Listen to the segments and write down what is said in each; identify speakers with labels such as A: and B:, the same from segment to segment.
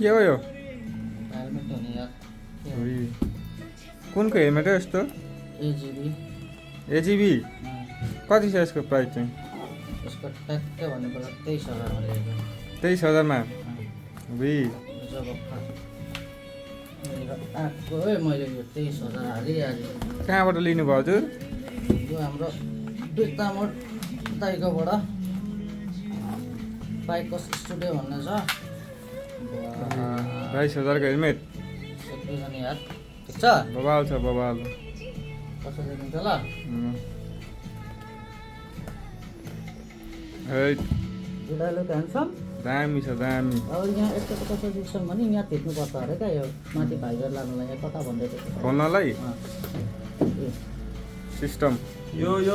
A: के हो यो
B: हेलमेट हो नि यार
A: उही कुनको हेलमेट हो यस्तो
B: एजिबी
A: एजिबी कति छ यसको प्राइस चाहिँ
B: यसको ट्याक्कै भनेको 23,000 मा लिएको
A: 23,000 मा उही
B: जब आएको है मैले यो 23,000 हालिहालेँ
A: कहाँबाट लिनुभयो हजुर
B: यो हाम्रो दुईतामोड दाइकोबाट बाइकको स्टुडियो भन्ने छ
A: 22,000 को हेलमेट
B: एकजना यार ठिक छ
A: बबाल छ बबाल
B: कसो देखिन्छ ल
A: है
B: जुडालो ह्यान्डसम
A: दामी छ दामी
B: अब यहाँ यस्तो कसो दिन्छौँ भने यहाँ थिच्नुपर्छ अरे क्या यो माथि भाइगर लानुलाई यहाँ कता भन्दै थियो
A: खोल्नलाई
B: ए
A: सिस्टम
C: यो
B: ए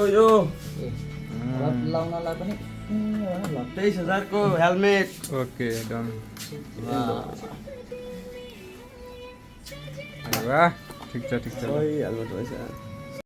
B: लाउनलाई पनि
C: 23,000 को हेलमेट
A: ओके डन
B: वाह
A: वाह ठिक छ
C: हेलमेट रहेछ